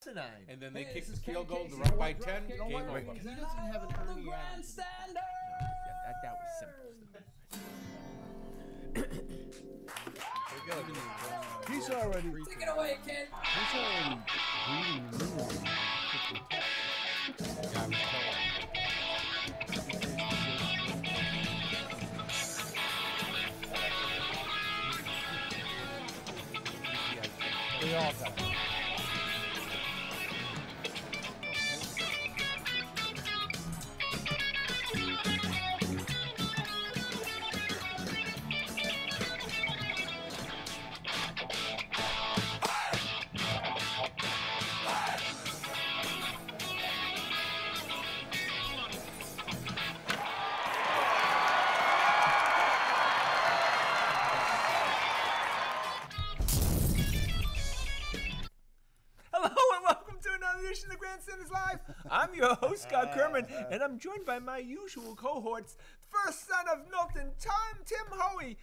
asinine. And then they kick the field goal. They're up by 10. Game over. He doesn't have an earning Grandstanders. That was simple. He's already. Take it away, kid. He's already reading the new one. They all got it. The Grandstanders Live. I'm your host, Scott Kerman, and I'm joined by my usual cohorts. First son of Milton, Tim Hoey,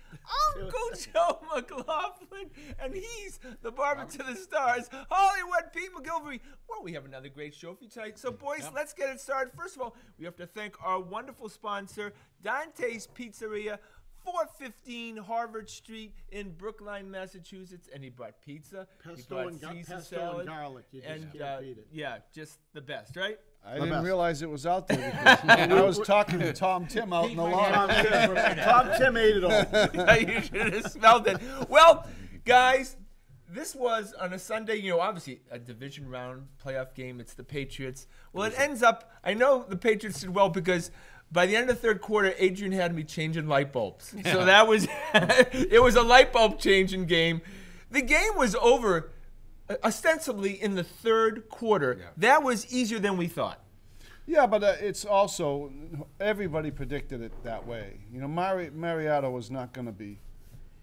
Uncle Joe McLaughlin, and he's the barber to the stars, Hollywood Pete McGilvery. Well, we have another great show for you tonight. So, boys, let's get it started. First of all, we have to thank our wonderful sponsor, Dante's Pizzeria, 415 Harvard Street in Brookline, Massachusetts, and he brought pizza, Pesto and garlic. You just can't beat it. Yeah, just the best, right? I didn't realize it was out there because I was talking to Tom Tim out in the lawn. Tom Tim ate it all. You should have smelled it. Well, guys, this was on a Sunday, obviously a division round playoff game. It's the Patriots. Well, it ends up, I know the Patriots did well because by the end of the third quarter, Adrian had me changing light bulbs. Yeah. So that was, it was a light bulb changing game. The game was over ostensibly in the third quarter. Yeah. That was easier than we thought. Yeah, but it's also, everybody predicted it that way. Mariota was not going to be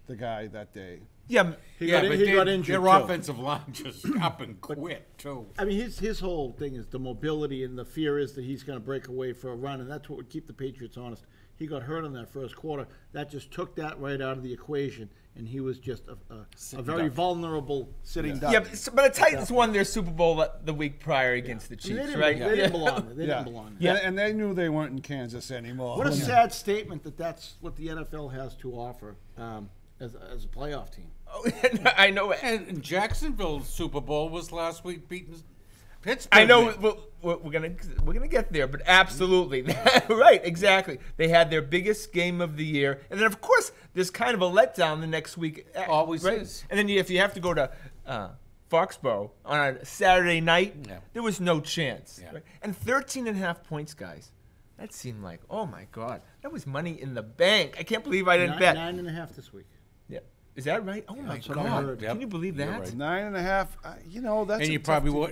the guy that day. Yeah, he got injured. Their offensive line just up and quit, too. I mean, his whole thing is the mobility, and the fear is that he's going to break away for a run, and that's what would keep the Patriots honest. He got hurt in that first quarter. That just took that right out of the equation, and he was just a very vulnerable sitting duck. Yeah, but the Titans won their Super Bowl the week prior against the Chiefs, right? They didn't belong there. They didn't belong there. Yeah, and they knew they weren't in Kansas anymore. What a sad statement that's what the NFL has to offer as a playoff team. Oh, I know. And Jacksonville's Super Bowl was last week beating Pittsburgh. I know we're gonna get there, but absolutely right, exactly. They had their biggest game of the year, and then of course there's kind of a letdown the next week. Always right? is. And then if you have to go to Foxborough on a Saturday night, there was no chance. Yeah. Right? And 13.5 points, guys. That seemed like, oh my God, that was money in the bank. I can't believe I didn't bet. 9.5 this week. Yeah. Is that right? Oh my God! Can you believe that? Right. 9.5. That's. And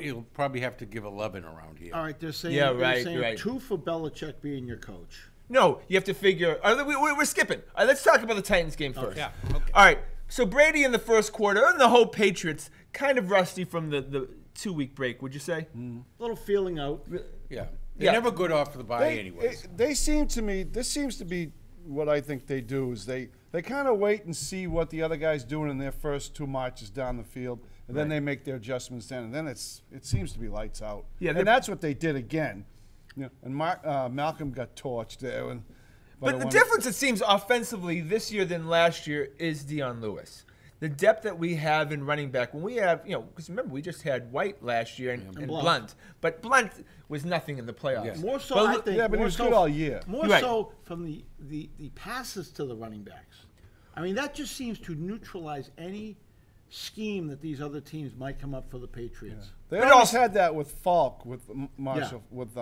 you'll probably have to give 11 around here. All right, they're saying, right. 2 for Belichick being your coach. No, you have to figure. We're skipping. All right, let's talk about the Titans game first. Yeah. Okay. All right. So Brady in the first quarter, and the whole Patriots kind of rusty from the 2-week break. Would you say? A little feeling out. Yeah. They're never good off the bye, anyways. They seem to me. This seems to be what I think they do is they kind of wait and see what the other guy's doing in their first 2 marches down the field, and then they make their adjustments then, and then it seems to be lights out. Yeah, and that's what they did again. And Malcolm got torched there. But the difference, it seems, offensively this year than last year is Dion Lewis. The depth that we have in running back, when we have, because remember, we just had White last year and Blunt. But Blunt was nothing in the playoffs. Yeah. More so, I think. Yeah, but he was good all year. More so from the passes to the running backs. I mean, that just seems to neutralize any scheme that these other teams might come up for the Patriots. Yeah. They always had that with Falk, with Marshall, with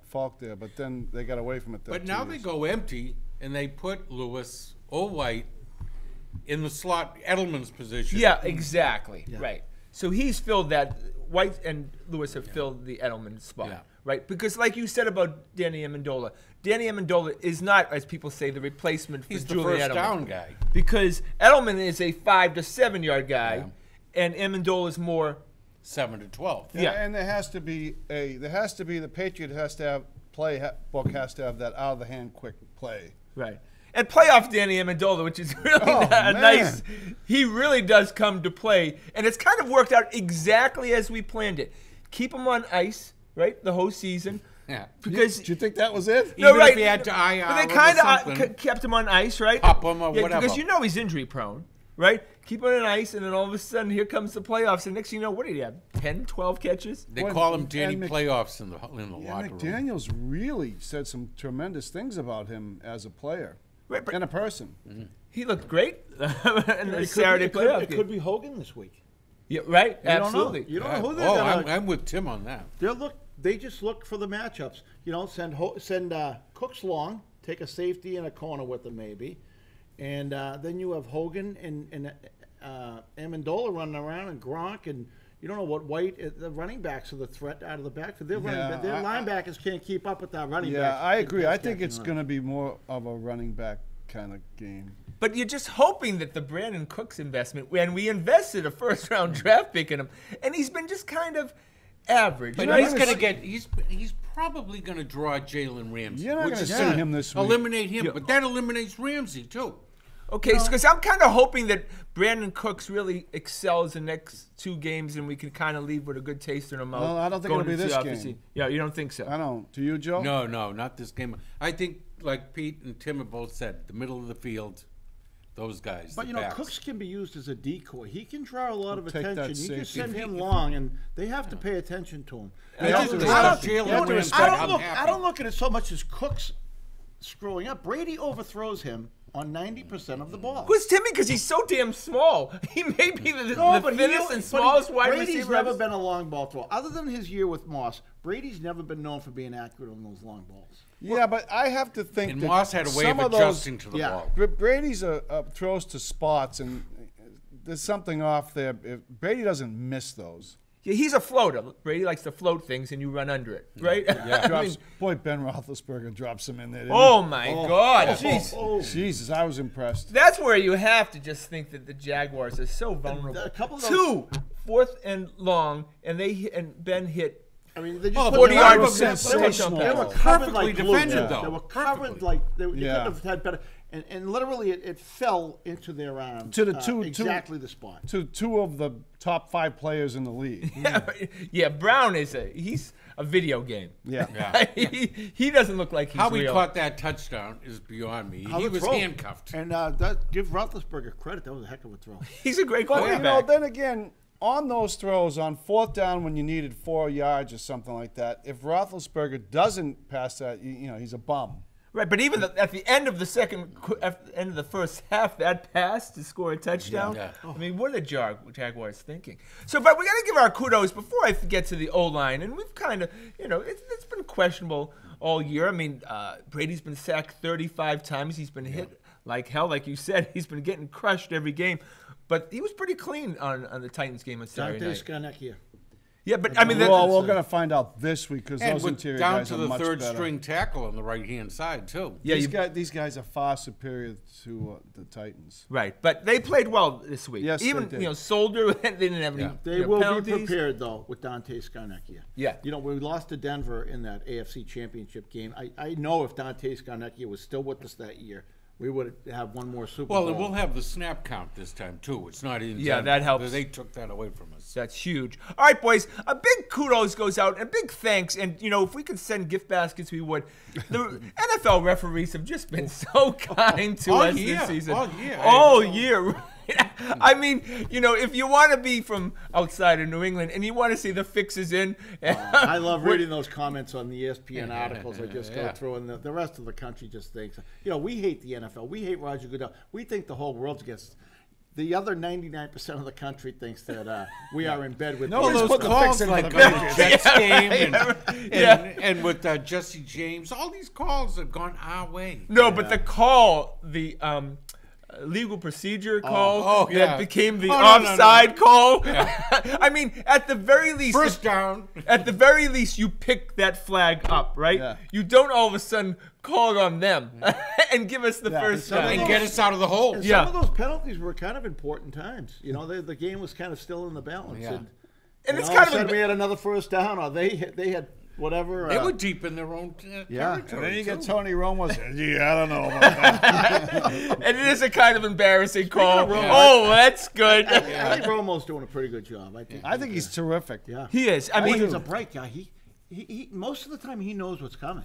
Falk there, but then they got away from it. But now they go empty, and they put Lewis or White in the slot, Edelman's position. Yeah, exactly. Yeah. Right. So he's filled that. White and Lewis have filled the Edelman spot, right? Because like you said about Danny Amendola is not, as people say, the replacement for Julian Edelman. He's the first down guy. Because Edelman is a 5 to 7 yard guy, and Amendola is more 7 to 12. Yeah, and the Patriot has to have playbook has to have that out of the hand quick play. Right. And playoff Danny Amendola, which is really man. nice. He really does come to play. And it's kind of worked out exactly as we planned it. Keep him on ice, right, the whole season. Yeah. Because Do you think that was it? Even if he had to IR but they or kind something. of kept him on ice, right? Pop him or whatever. Because you know he's injury prone, right? Keep him on ice, and then all of a sudden, here comes the playoffs. And next thing you know, what did he have? 10, 12 catches? They Well, call him Danny and Playoffs in the Yeah, locker room. McDaniels really said some tremendous things about him as a player Right, but and a person. he looked great in the It Saturday could be, playoff it game. could be Hogan this week. Yeah, right? You don't know. Absolutely. You don't know who they're Oh, gonna. I'm with Tim on that. They just look for the matchups. You know, send Cooks long, take a safety in a corner with them maybe, and then you have Hogan and Amendola running around and Gronk, and you don't know what White. The running backs are the threat out of the backfield. Their linebackers can't keep up with that running back. Yeah, I agree. I think it's going to be more of a running back kind of game. But you're just hoping that the Brandon Cooks investment, when we invested a first-round draft pick in him, and he's been just kind of average. But You know, he's going to get. He's probably going to draw Jalen Ramsey. You're not which gonna is see gonna him this week. Eliminate him, but that eliminates Ramsey too. Okay, because I'm kind of hoping that Brandon Cooks really excels the next 2 games, and we can kind of leave with a good taste in our mouth. Well, I don't think going it'll be into this the off game. season. Yeah, you don't think so? I don't. Do you, Joe? No, not this game. I think, like Pete and Tim have both said, the middle of the field, those guys. But the you know, backs. Cooks can be used as a decoy. He can draw a lot of Take that attention. You just safety. send him long, and they have to pay attention to him. They And have also- to I respect don't- Jalen you know, Ramsey. I I'm don't look. happy. I don't look at it so much as Cooks screwing up. Brady overthrows him on 90% of the ball. Who's Timmy? Because he's so damn small. He may be the but thinnest and but smallest wide Brady's receiver. never I've- been a long ball thrower. Other than his year with Moss, Brady's never been known for being accurate on those long balls. Yeah, but I have to think And that Moss had a way some of those- adjusting to the yeah. ball. Brady's throws to spots, and there's something off there. Brady doesn't miss those. Yeah, he's a floater. Brady likes to float things, and you run under it, right? I Drops, mean, boy, Ben Roethlisberger drops him in there. didn't oh my God, jeez. he? Jesus, I was impressed. That's where you have to just think that the Jaguars are so vulnerable. A couple of those- 2 4th and long, and Ben hit. I mean, they just Oh, put 40 the yard line- sensational. They were Perfectly covered like glue. defended, though. They were covered Perfectly. like they Yeah. couldn't have had better. And literally, it fell into their arms. To the two- exactly the spot. To 2 of the top 5 players in the league. Yeah, Brown he's a video game. Yeah. Yeah. he doesn't look like he's How he real. caught that touchdown is beyond me. How He the was throw. handcuffed. And give Roethlisberger credit. That was a heck of a throw. He's a great But, quarterback. then again, on those throws, on 4th down when you needed 4 yards or something like that, if Roethlisberger doesn't pass that, he's a bum. Right, but even at the end of the end of the first half, that pass to score a touchdown. Yeah. I mean, what are the Jaguars thinking? So, but we got to give our kudos before I get to the O-line, and we've kind of, it's been questionable all year. I mean, Brady's been sacked 35 times. He's been hit like hell, like you said. He's been getting crushed every game, but he was pretty clean on the Titans game on Saturday Dante night. Scarnecchia. Yeah, but I mean, Well, we're going to find out this week because And those with interior down guys to are the much third better. string tackle on the right-hand side, too. yeah, These guys are far superior to the Titans. right. But they played well this week. Yes, they even did. Soldier, they didn't have any. Yeah. They will be penalties. prepared, though, with Dante Scarnecchia. Yeah. We lost to Denver in that AFC Championship game. I know if Dante Scarnecchia was still with us that year, we would have one more Super Well, Bowl. and we'll have the snap count this time, too. It's not in. Yeah, that helps. They took that away from us. That's huge. All right, boys. A big kudos goes out and big thanks. And, if we could send gift baskets, we would. The NFL referees have just been so kind to All us year. this season. All year. All year. I mean, if you want to be from outside of New England and you want to see the fixes in. I love reading those comments on the ESPN articles. I just go through, and the rest of the country just thinks, we hate the NFL. We hate Roger Goodell. We think the whole world's against. The other 99% of the country thinks that we are in bed with. No, All Just those put the calls fix in like for the on the Jets game Yeah. and with Jesse James, all these calls have gone our way. No, but the call, the legal procedure call yeah. that became the Oh, no, offside call. I mean, at the very least, First down. At the very least, you pick that flag up, right? Yeah. You don't all of a sudden call it on them and give us the first some of down. And get us out of the hole. And Yeah. some of those penalties were kind of important times. The game was kind of still in the balance. Yeah. And And it's all of kind a of sudden we had another first down, or they had whatever. They were deep in their own Yeah, territory. and then you get too. Tony Romo saying, "Yeah, I don't know about that." And it is a kind of embarrassing call. Romo, Oh, that's good. I think Romo's doing a pretty good job. I think he's terrific. Yeah. He is. I I mean, think he's a break guy. He most of the time he knows what's coming.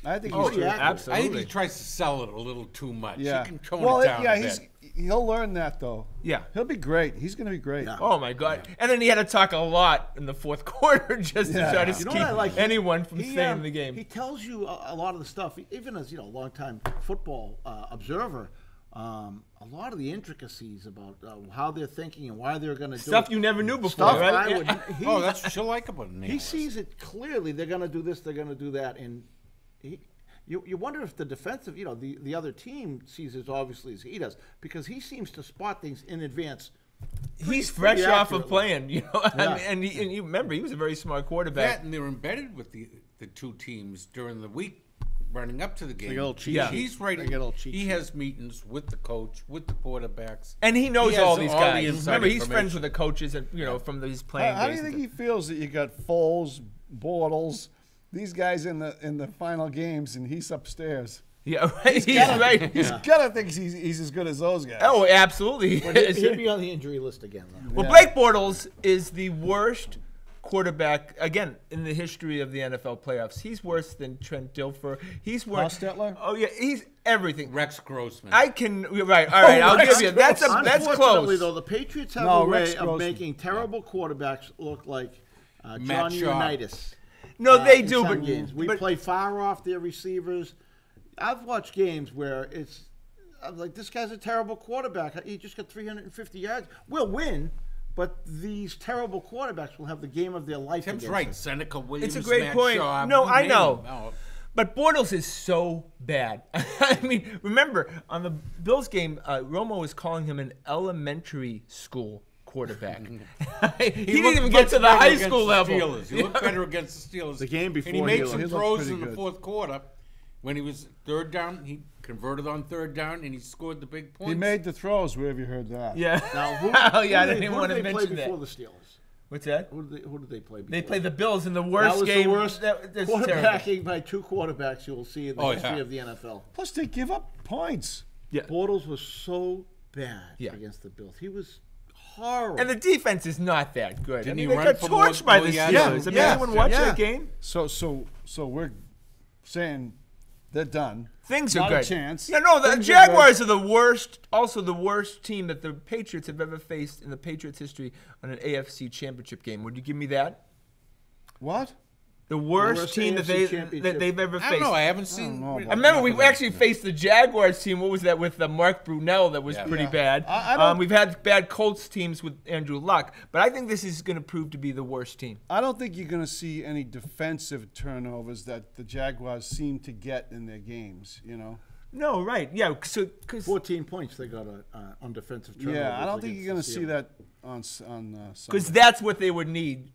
I think oh, he's terrific. I absolutely. think he tries to sell it a little too much. Yeah. He can tone well, it down yeah, a bit. he'll learn that though. Yeah. He'll be great. He's going to be great. Yeah. Oh my God! And then he had to talk a lot in the fourth quarter just to try to You know keep what I like? anyone from staying in the game. He tells you a lot of the stuff, even as a longtime football observer. A lot of the intricacies about how they're thinking and why they're going to do Stuff it. you never knew before, Stuff right? I Yeah. would. Oh, that's what you like about an He analyst. sees it clearly. They're going to do this. They're going to do that, and you wonder if the defensive, the other team sees as obviously as he does, because he seems to spot things in advance. He's pretty fresh off of accurately. playing, I Yeah. mean, and you remember he was a very smart quarterback. That, and they're embedded with the two teams during the week running up to the game. get a little cheat Yeah. sheet. He's right. They get a little cheat He sheet. has meetings with the coach, with the quarterbacks. And he knows He has all these all the guys. inside Remember, he's friends information. with the coaches, and from his playing How do days you and think he stuff. feels that you got Foles, Bortles, these guys in the final games, and he's upstairs? Yeah, right. He's right. He's gotta think he's as good as those guys. Oh, absolutely. he But is. he'd be on the injury list again, though. Well, Yeah. Blake Bortles is the worst quarterback, again, in the history of the NFL playoffs. He's worse than Trent Dilfer. He's worse. Hostetler? Oh, yeah, he's everything. Rex Grossman. I can, right, all right, I'll give you, that's Unfortunately, close. though, the Patriots have No, a way Rex of Grossman. making terrible quarterbacks look like Matt Johnny Schaub. Unitas. No, they in do, some but, games. We but play far off their receivers. I've watched games where I'm like, this guy's a terrible quarterback. He just got 350 yards. We'll win, but these terrible quarterbacks will have the game of their life. Tim's against right. us. Seneca Williams. it's a great Matt point. Schaub, No, you I name know. them. Oh, But Bortles is so bad. I mean, remember, on the Bills game, Romo was calling him an elementary school quarterback. he didn't looked even get to much the better high against school the level. Steelers. He looked better against the Steelers. The game before and he he made looked- some he looked throws pretty in the good. fourth quarter. When he was third down, he converted on third down, and he scored the big points. He made the throws. Where have you heard that? Yeah. Now, who, Oh, yeah, I who didn't even want to Who did they play mention that. before the Steelers? What's that? Who did they play before? They played the Bills in the That worst was game. the worst that's terrible. quarterbacking by two quarterbacks you will see in the Oh, history yeah. of the NFL. Plus, they give up points. Yeah. Bortles was so bad Yeah. against the Bills. He was horrible. And the defense is not that good. Didn't I mean, he they run got for more- torched by more the yards? Steelers. Yeah, I mean, yeah, anyone watch yeah. that game? So we're saying they're done. Things are Not good. a chance. Yeah, no, the Things are Jaguars are the worst, also the worst team that the Patriots have ever faced in the Patriots' history on an AFC championship game. Would you give me that? What? The worst worst team that, AFC championship. they've ever I faced. don't know. I haven't seen. know what- about I remember enough we of them. actually faced the Jaguars team. What was that with Mark Brunell? That was Yeah. pretty Yeah. bad. I don't- We've had bad Colts teams with Andrew Luck, but I think this is going to prove to be the worst team. I don't think you're going to see any defensive turnovers that the Jaguars seem to get in their games. You know. No, right? Yeah, so because 14 points they got on defensive turnovers. Yeah, I don't think you're going to against see the that on Sunday. that's what they would need,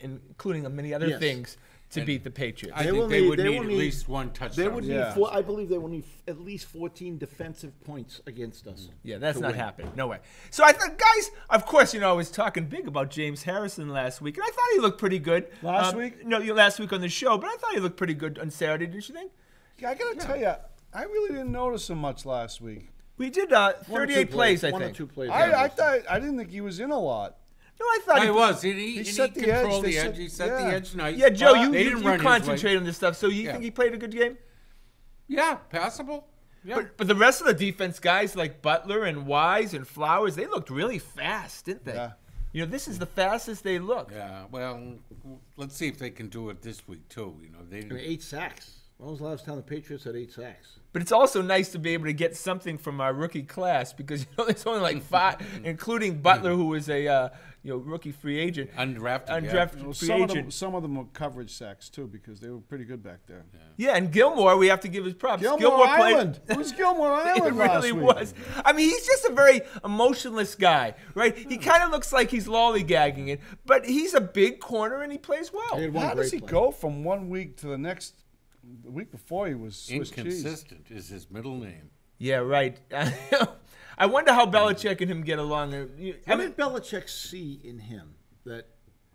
including many other Yes. things, to beat the Patriots. I They think will they need- would they need will at need- least one They touchdown. would Yeah. need I believe they will need at least 14 defensive points against us. Yeah, that's to not win. happening. No way. So I thought, guys, of course, I was talking big about James Harrison last week, and I thought he looked pretty good. Last week? No, last week on the show, but I thought he looked pretty good on Saturday, didn't you think? Yeah, I got to tell you, I really didn't notice him much last week. We did One or 38 two plays, I one or think. two plays. I didn't think he was in a lot. No, I thought No, he was. He He set the edge. controlled They the set- edge. He set yeah. the edge nice. Yeah, Joe, you They didn't run his way. concentrate on this stuff, so you Yeah. think he played a good game? Yeah, passable. Yeah. But the rest of the defense guys like Butler and Wise and Flowers, they looked really fast, didn't they? Yeah. This is the fastest they look. Yeah, well, let's see if they can do it this week too. They I mean, 8 sacks. When was the last time the Patriots had 8 sacks? But it's also nice to be able to get something from our rookie class because there's only like 5, including Butler, who was a rookie free agent, undrafted. undrafted Well, free some agent. of them were coverage sacks too because they were pretty good back there. Yeah, and Gilmore, we have to give his props. Gilmore played- Island. It was Gilmore It Island last really week. was. I mean, he's just a very emotionless guy, right? He kind of looks like he's lollygagging it, but he's a big corner and he plays well. They had one How does great he play. go from one week to the next? The week before he was Swiss cheese. Inconsistent is his middle name. Yeah, right. I wonder how Belichick and him get along. What did Belichick see in him that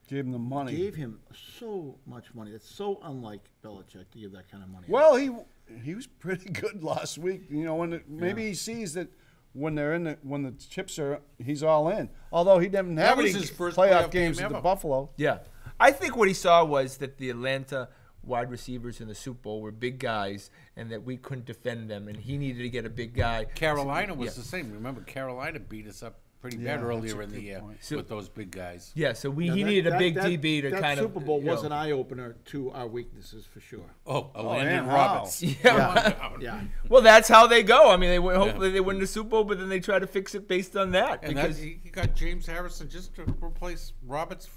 Gave him the money. Gave him so much money. It's so unlike Belichick to give that kind of money. Well, he was pretty good last week. You know, maybe he sees that when the chips are, he's all in. Although he didn't have was any his first playoff playoff games game at the ever. Buffalo. Yeah. I think what he saw was that the Atlanta wide receivers in the Super Bowl were big guys and that we couldn't defend them, and he needed to get a big guy. Carolina was the same. Remember, Carolina beat us up pretty bad earlier in the year point. with those big guys. Yeah, so Now he needed a big DB to that kind of. Super Bowl you know. was an eye opener to our weaknesses for sure. Oh, and Landon how? Roberts. Yeah. Well, that's how they go. I mean, hopefully they win the Super Bowl, but then they try to fix it based on that. And because, he got James Harrison just to replace Roberts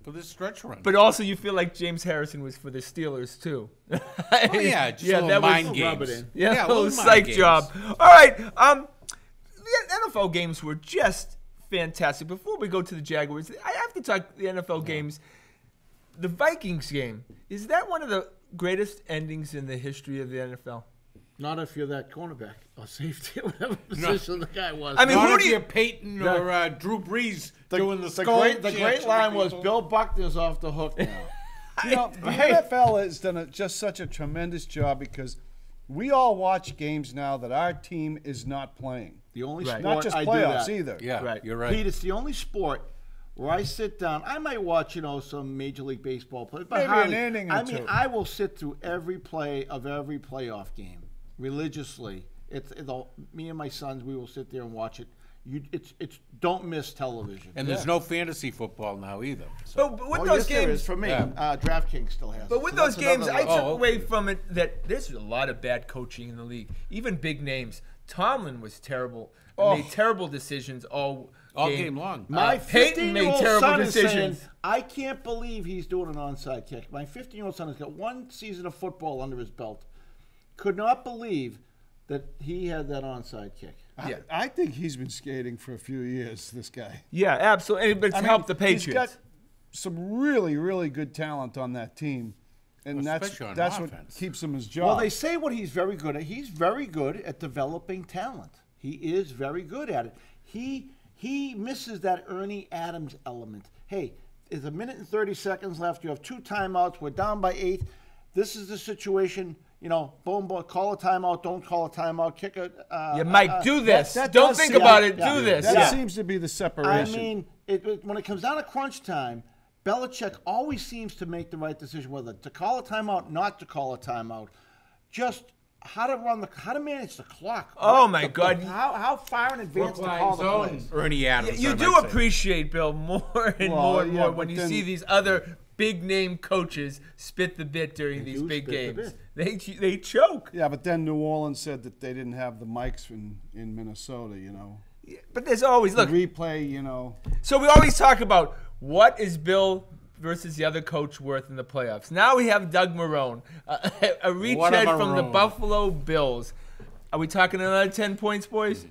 for this stretch run. but also, you feel like James Harrison was for the Steelers too. oh, yeah, just a little that mind was, rub it games. in. Yeah, a little little mind psych games. job. All right, the NFL games were just fantastic. Before we go to the Jaguars, I have to talk the NFL games. The Vikings game, is that one of the greatest endings in the history of the NFL? Not if you're that cornerback or safety, whatever position the guy was. I mean, Not who if do you? you're Peyton or Drew Brees doing the great line was Bill Buckner's off the hook now. You know, the NFL has done just such a tremendous job because we all watch games now that our team is not playing. The only Right. sport Not just I do playoffs that. either. Yeah, Right. you're right. Pete, it's the only sport where I sit down. I might watch, some Major League Baseball play, but Maybe hardly. an inning or I mean, two. I will sit through every play of every playoff game religiously. Me and my sons, we will sit there and watch it. It's don't miss television. And there's no fantasy football now either. So. But with Oh, those yes, there games, is for me. Yeah. DraftKings still has. But it. with So those that's games, another I level. took Oh, away from it that there's a lot of bad coaching in the league. Even big names. Tomlin was terrible. Made terrible decisions all game long. My Peyton made 15-year-old terrible son is saying, decisions. I can't believe he's doing an onside kick. My 15-year-old son has got one season of football under his belt. Could not believe that he had that onside kick. Yeah. I think he's been skating for a few years, this guy. Yeah, absolutely. But it's I mean, helped the He's Patriots. got some really, really good talent on that team. And Especially on that's what offense. keeps him his job. Well, they say what he's very good at. He's very good at developing talent. He is very good at it. He misses that Ernie Adams element. Hey, there's a minute and 30 seconds left. You have 2 timeouts. We're down by 8. This is the situation. Boom, call a timeout. Don't call a timeout. Kick it. Mike, do this. that Don't does think seem- about it. yeah, Do this. that Yeah. seems to be the I separation. mean, when it comes down to crunch time, Belichick always seems to make the right decision, whether to call a timeout, not to call a timeout. Just how to manage the clock. Oh, my God. How far in advance to call the plays. Ernie Adams. You I do might say. appreciate Bill more and Well, more and yeah, more but when you then- see these other big name coaches spit the bit during these do big spit the games. They choke. Yeah, but then New Orleans said that they didn't have the mics in Minnesota, But there's always The look. replay, So we always talk about what is Bill versus the other coach worth in the playoffs. Now we have Doug Marrone, a retread from the Marrone. Buffalo Bills. Are we talking another 10 points, boys?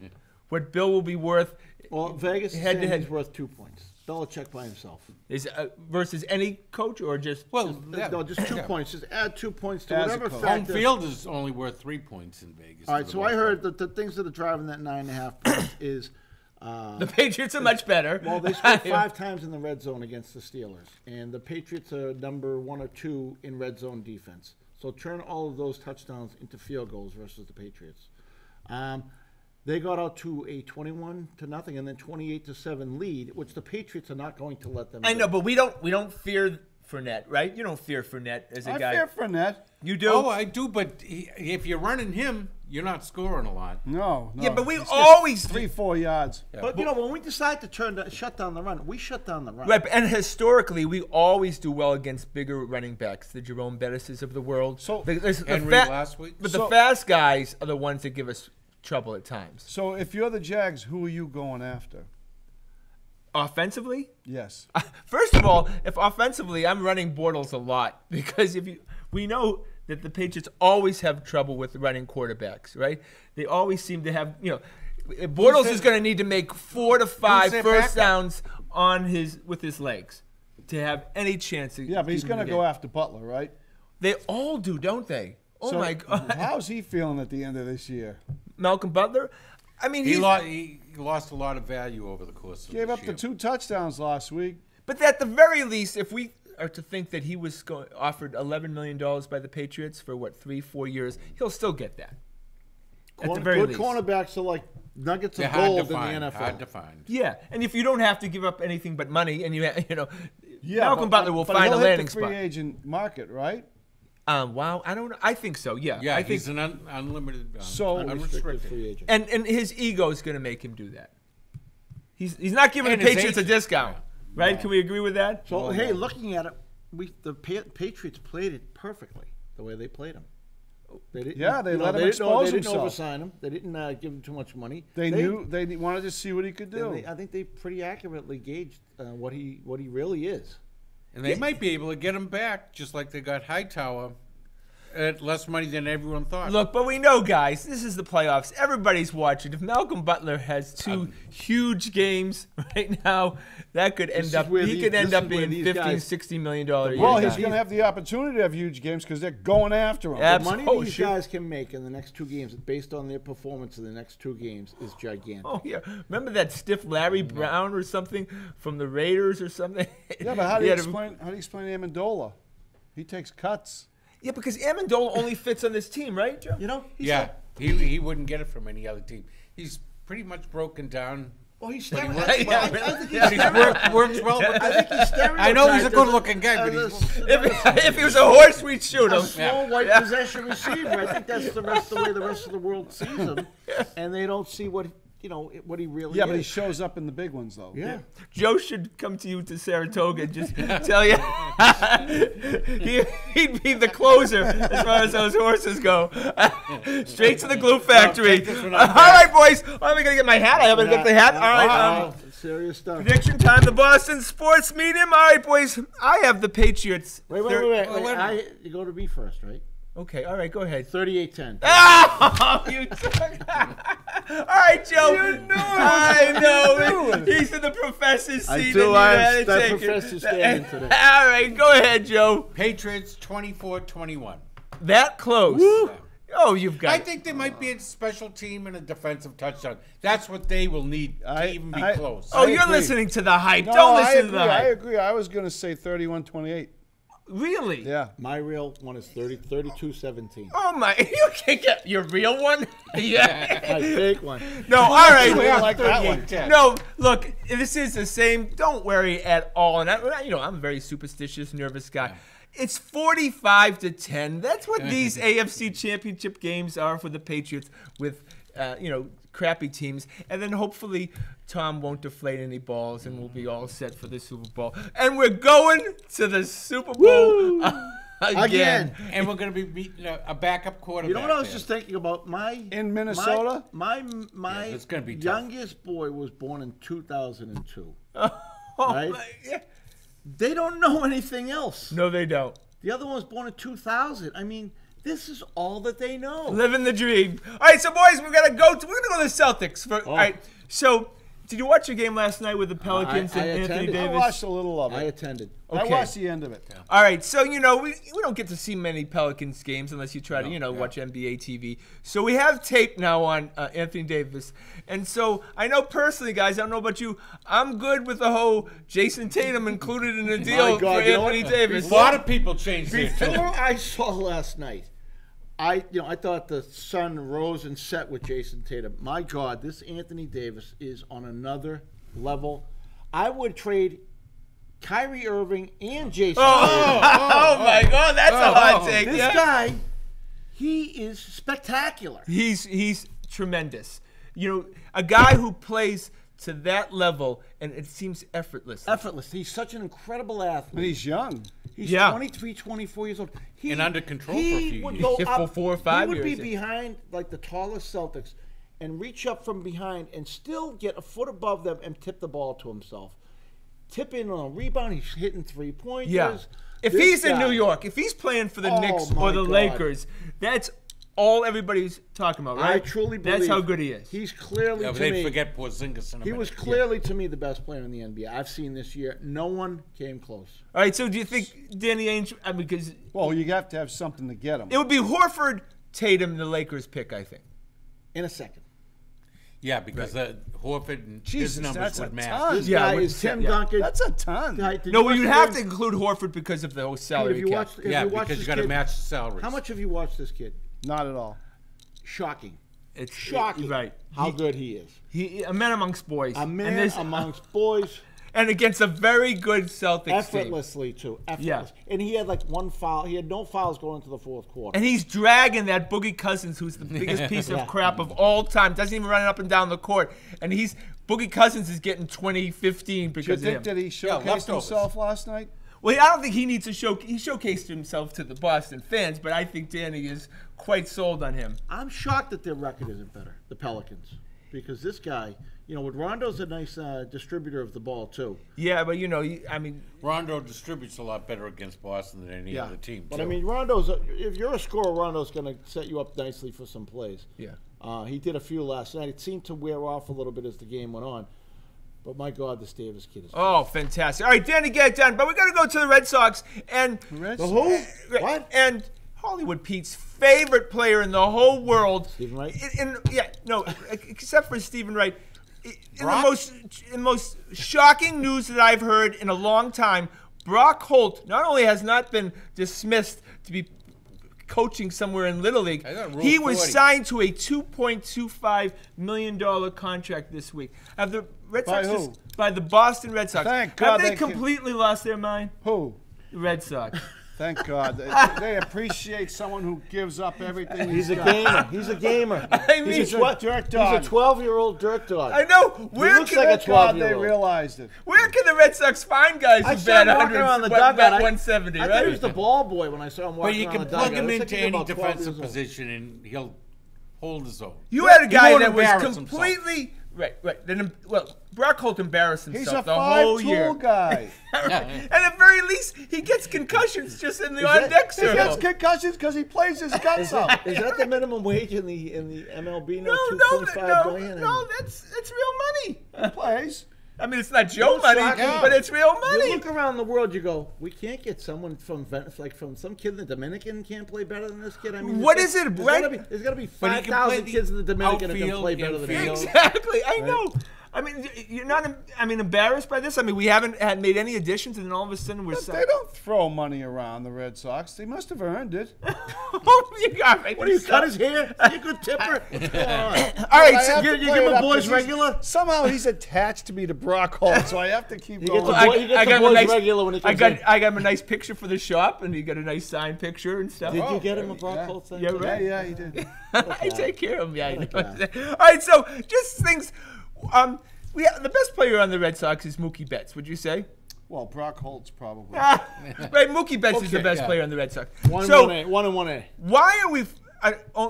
What Bill will be worth Well, Vegas is Head to saying head. he's worth 2 points. Belichick by himself. is versus any coach or just No, just 2 points. Just add 2 points to As a whatever coach. Home factor. field is only worth 3 points in Vegas. All right, for the so I most heard part. that the things that are driving that 9.5 points is the Patriots are much better. well, they scored 5 times in the red zone against the Steelers, and the Patriots are number 1 or 2 in red zone defense. So turn all of those touchdowns into field goals versus the Patriots. They got out to a 21-0 and then 28-7 lead, which the Patriots are not going to let them. I do. know, but we don't fear Fournette, right? You don't fear Fournette as a I guy. fear Fournette. You do. Oh, I do, but if you're running him, you're not scoring a lot. No. Yeah, but we It's just always 3-4 yards. But when we decide to shut down the run, we shut down the run. Right, and historically, we always do well against bigger running backs, the Jerome Bettises of the world. So- Henry last week? But the So- fast guys are the ones that give us trouble at times. So if you're the Jags, who are you going after? Offensively, Yes. first of all, if offensively, I'm running Bortles a lot because we know that the Patriots always have trouble with running quarterbacks, right? They always seem to have, Bortles is going to need to make 4 to 5 their first backup? downs with his legs to have any chance. Yeah, but he's going to go after Butler, right? They all do, don't they? Oh So my God, How's he feeling at the end of this year? Malcolm Butler. I mean, He lost a lot of value over the course of Gave this up year. the 2 touchdowns last week. But at the very least, if we are to think that he was offered $11 million by the Patriots for, 3-4 years, he'll still get that. At the very Good least. cornerbacks are like nuggets They're of hard to gold in find. the NFL. Hard to find. Yeah, and if you don't have to give up anything but money, and Malcolm but- Butler will but find a he'll hit landing the free spot. agent market, right? Wow, I don't know. I think so. Yeah, Yeah, I think he's an unlimited, So- Unrestricted free agent. and his ego is going to make him do that. He's not giving And the his Patriots a agent. discount, right? Can we agree with that? So, hey, looking at it, the Patriots played it perfectly, the way they played him. They didn't, Yeah, they let him didn't expose They didn't himself. oversign him. They didn't give him too much money. They knew they wanted to see what he could do. I think they pretty accurately gauged what he really is. and they might be able to get him back, just like they got Hightower at less money than everyone thought. Look, but we know, guys, this is the playoffs. Everybody's watching. If Malcolm Butler has two huge games right now, that could end is up. where He these- could end this up is where being these $50, guys- $60 million a year. Well, he's guy. going to have the opportunity to have huge games because they're going after him. Yeah. The money Oh, these sure. guys can make in the next two games, based on their performance in the next two games, is gigantic. Oh yeah, remember that stiff Larry Brown or something from the Raiders or something? Yeah, but how do He you had a- explain Amendola? He takes cuts. Yeah, because Amendola only fits on this team, right, Joe? You know? He's Yeah, like- he wouldn't get it from any other team. He's pretty much broken down. well, he's But he staring. works well. I think he's But he staring. works well with I think he's staring. I know he's a good-looking guy, but he's- If he was a horse, we'd shoot a him. small white possession receiver. I think that's the way the rest of the world sees him, and they don't see what what he really Yeah, is. but he shows up in the big ones, though. Yeah. Joe should come to you to Saratoga and just tell you he'd be the closer as far as those horses go. Straight to the glue factory. take this one All out right, boys. I'm going to get my hat. I'm going to get the hat. All right. Wow, serious stuff. Prediction time, the Boston Sports Medium. All right, boys. I have the Patriots. Wait. You go to me first, right? Okay, all right, go ahead. 38-10. Oh, you took All right, Joe. You knew I know. He's in the professor's I seat. do. and you I had am to that take it. professor standing today. All right, go ahead, Joe. Patriots 24-21. That close. Oh, you've got I it. think there might be a special team and a defensive touchdown. That's what they will need to even be close. Oh, I you're agree. listening to the hype. No, Don't I listen agree. to the I hype. agree. I was going to say 31-28. Really? Yeah. My real one is 32-17. Oh my! You can't get your real one. Yeah. My fake one. No. All right. I like that one. 38-10. No, look, this is the same. Don't worry at all. And I'm a very superstitious, nervous guy. It's 45-10. That's what these AFC Championship games are for the Patriots with, crappy teams. And then hopefully Tom won't deflate any balls and we'll be all set for the Super Bowl. And we're going to the Super Bowl again. And we're going to be beating a backup quarterback. You know what I was there. just thinking about? In Minnesota? My it's gonna be tough. youngest boy was born in 2002. Oh, Right? yeah. They don't know anything else. No, they don't. The other one was born in 2000. I mean, this is all that they know. Living the dream. All right, so boys, we're gonna go to the Celtics. All right, so did you watch your game last night with the Pelicans I and Anthony attended. I Davis? watched a little of I it. attended. I Okay. watched the end of it. All right, so we don't get to see many Pelicans games unless you try to watch NBA TV. So we have tape now on Anthony Davis, and so I know personally, guys, I don't know about you, I'm good with the whole Jason Tatum included in the deal God, for you know Anthony what? Davis. A lot of people changed their Before tune. I saw last night, I thought the sun rose and set with Jason Tatum. My God, this Anthony Davis is on another level. I would trade Kyrie Irving and Jason Tatum. Oh my God, that's a hot take. This yeah. guy, he is spectacular. He's tremendous. A guy who plays to that level and it seems effortless. Effortless. He's such an incredible And athlete. he's young. He's Yeah. 23, 24 years old. And under control for a he few would years. go Yeah, for up, 4 or 5 He would years, be yeah. behind like the tallest Celtics and reach up from behind and still get a foot above them and tip the ball to himself. Tip in on a rebound. He's hitting 3-pointers. Yeah. If This he's in guy- New York, if he's playing for the Oh, Knicks or my the God. Lakers, that's all everybody's talking about, right? I truly believe that's how good he is. He's clearly Yeah, but to they me. forget Porzingis in a He minute. was clearly to me the best player in the NBA I've seen this year. No one came close. All right, so do you think Danny Ainge? Because Well, you have to have something to get him. it would be Horford, Tatum, the Lakers pick, I think. In a second. Yeah, because Horford and Jesus, his numbers that's would a match. ton. This Yeah, guy with is Tim yeah. Duncan. That's a ton. Guy, did No, watch you'd the have to game? include Horford because of the whole Pete, salary have you cap. watched? Yeah, have you watched because this you got to kid? match the salaries. How much have you watched this kid? Not at all. Shocking. It's Shocking. right? How good he is. He a man amongst boys. A and man this- amongst boys. and against a very good Celtics team. Effortlessly, too. Effortless. Yeah. And he had like one foul. He had no fouls going into the fourth quarter. And he's dragging that Boogie Cousins, who's the biggest piece Yeah. of crap of all time. Doesn't even run up and down the court. And Boogie Cousins is getting 20, 15 Do you because of think him. that he showcased leftovers. himself last night? Well, I don't think he needs to he showcased himself to the Boston fans, but I think Danny is quite sold on him. I'm shocked that their record isn't better, the Pelicans. Because this guy, with Rondo's a nice distributor of the ball, too. Yeah, but Rondo distributes a lot better against Boston than any other team. But too. I mean, if you're a scorer, Rondo's going to set you up nicely for some plays. yeah. He did a few last night. It seemed to wear off a little bit as the game went on. But my God, this Davis kid is. Oh, fantastic. All right, Danny, get it done. But we got to go to the Red Sox. And Red The Sox? who? What? And Hollywood Pete's favorite player in the whole world. Stephen Wright? Except for Stephen Wright. In the most shocking news that I've heard in a long time, Brock Holt not only has not been dismissed to be coaching somewhere in Little League, I thought Rule he was 40. signed to a $2.25 million contract this week. Have the Red By Sox who? by the Boston Red Sox. Thank God Have they they can- completely lost their mind? Who? The Red Sox. Thank God. They appreciate someone who gives up everything. He's a gamer. He's a gamer. I mean, he's a dirt dog. He's a 12-year-old dirt dog. I know. He Where looks can, like a Thank God they 12-year-old. realized it. where can the Red Sox find guys I who saw bat him walking 100, around the bat dugout. 170, I right? thought he was the ball boy when I saw him but walking you around can the plug dugout. him I was into thinking any about 12 years defensive old. position and he'll hold his own. You had a guy won't that was embarrass himself. completely right. Then, Brock Holt embarrassed He's himself a the whole year. five-tool guy. And at the very least, he gets concussions just in the that- on-deck He gets circle. concussions because he plays his guts out. Is that the minimum wage in the MLB now? No, 2.5 billion? that's real money. He plays. I mean, it's not Joe money, shocking. but it's real You money. look around the world, you go, we can't get someone from some kid in the Dominican can't play better than this kid. I mean, What is it, right? There's got to be But he can play 5,000 the kids in the Dominican who can outfield, play better than him. infield. Exactly, I know. I mean, you're not. Embarrassed by this. I mean, we haven't had made any additions, and then all of a sudden we're. They don't throw money around, the Red Sox. They must have earned it. You got right. What do you cut his hair? Is he a good tipper? Come on. All right, I so have you to give play him it a up boys 'cause he's- regular? Somehow he's attached to me to Brock Holt, so I have to keep He going. gets a boy- he gets the boys regular when he comes in. I got him a nice picture for the shop, and he got a nice signed picture and stuff. Did you get him a Brock yeah. Holt thing? Yeah, too? right. Yeah, he did. I take care of him. Yeah, I know. Okay. All right, so just things. The best player on the Red Sox is Mookie Betts. Would you say? Well, Brock Holt's probably. Right, Mookie Betts is the Okay, best yeah. player on the Red Sox. 1 and So 1A. 1 and 1A. why are we?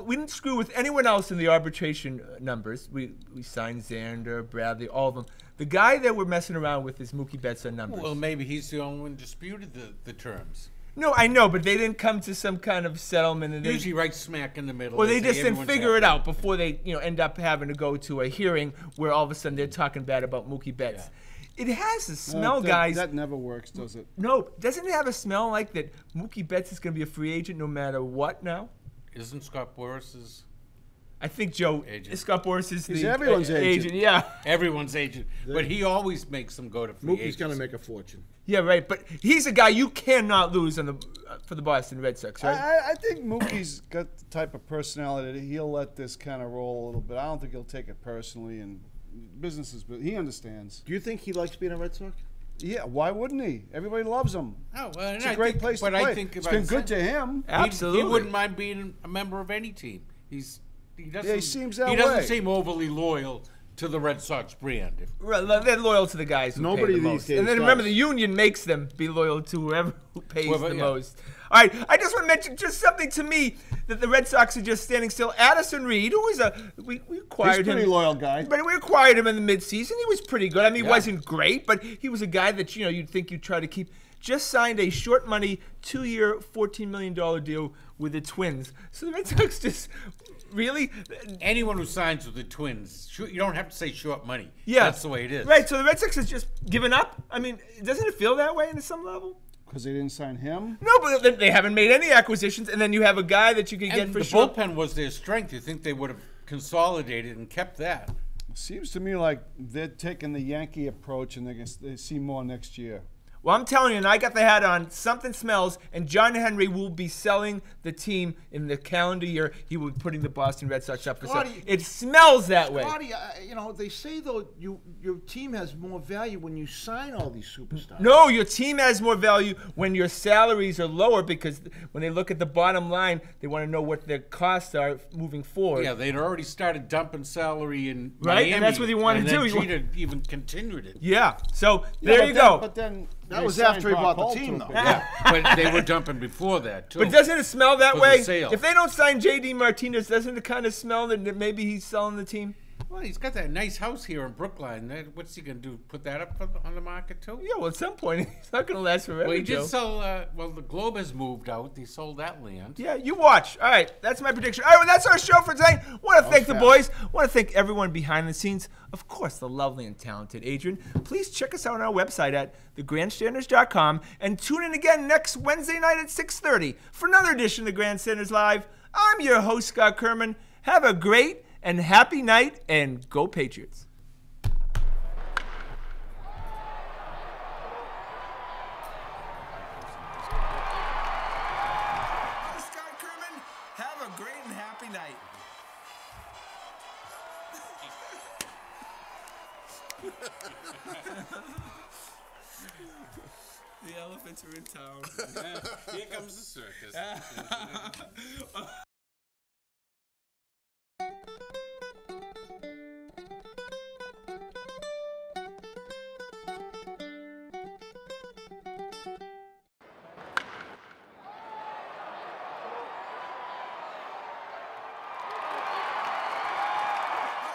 We didn't screw with anyone else in the arbitration numbers. We signed Xander, Bradley, all of them. The guy that we're messing around with is Mookie Betts on numbers. Well, maybe he's the only one who disputed the terms. No, I know, but they didn't come to some kind of settlement, and they Usually right smack in the middle. Well, they say just didn't everyone's figure it happy. out before they, end up having to go to a hearing where all of a sudden they're talking bad about Mookie Betts. It has a smell, guys. That never works, does it? No, doesn't it have a smell like that Mookie Betts is going to be a free agent no matter what now? Isn't Scott Boris's I think Joe Agent. Scott Boris is He's the everyone's agent. Yeah, everyone's agent? But he always makes them go to free Mookie's agents. going to make a fortune. yeah, right. But he's a guy you cannot lose on for the Boston Red Sox, right? I think Mookie's got the type of personality that he'll let this kind of roll a little bit. I don't think he'll take it personally, and business is he understands. Do you think he likes being a Red Sox? Yeah, why wouldn't he? Everybody loves him. Oh, well, and It's a I great think, place to but play. I think It's if been I good said- to him. Absolutely. He wouldn't mind being a member of any team. He doesn't. he seems that He doesn't way. seem overly loyal to the Red Sox brand. Right, they're loyal to the guys who Nobody pay the these most. days And then remember, does. the union makes them be loyal to whoever who pays Whoever, the yeah. most. All right, I just want to mention just something to me that the Red Sox are just standing still. Addison Reed, who was we acquired He's a him. pretty loyal guy. But we acquired him in the midseason. He was pretty good. I mean, he Yeah. wasn't great, but he was a guy that, you'd think you'd try to keep. Just signed a short money, 2-year, $14 million deal with the Twins. So the Red Sox just really. Anyone who signs with the Twins, you don't have to say short money. Yeah. That's the way it is. Right, so the Red Sox has just given up. I mean, doesn't it feel that way on some level? Because they didn't sign him. No, but they haven't made any acquisitions, and then you have a guy that you could get And for the sure. bullpen was their strength. You think they would have consolidated and kept that? Seems to me like they're taking the Yankee approach, and they see more next year. Well, I'm telling you, and I got the hat on, something smells, and John Henry will be selling the team in the calendar year. He will be putting the Boston Red Sox up for sale. Scotty- It smells that way. Scotty, they say though your team has more value when you sign all these superstars. No, your team has more value when your salaries are lower, because when they look at the bottom line, they want to know what their costs are moving forward. Yeah, they'd already started dumping salary in Right, Miami, and that's what they wanted and to do. then He wa- Jeter even continued it. Yeah, so Yeah, there but you then- go. But then That they was signed after he Brock bought the Holt team, to a though. big- But they were dumping before that too. But doesn't it smell that For the way? sale. If they don't sign J.D. Martinez, doesn't it kind of smell that maybe he's selling the team? Well, he's got that nice house here in Brookline. What's he gonna do? Put that up on the market too? Yeah, well, at some point, it's not going to last forever, Well, he Joe. did sell. Well, the Globe has moved out. He sold that land. Yeah, you watch. All right, that's my prediction. All right, well, that's our show for today. Want to thank the boys. Want to thank everyone behind the scenes. Of course, the lovely and talented Adrian. Please check us out on our website at thegrandstanders.com and tune in again next Wednesday night at 6:30 for another edition of the Grandstanders Live. I'm your host, Scott Kerman. Have a great and happy night, and go Patriots. Scott Kerman, have a great and happy night. The elephants are in town. Here comes the circus.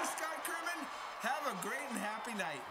Scott Kerman, have a great and happy night.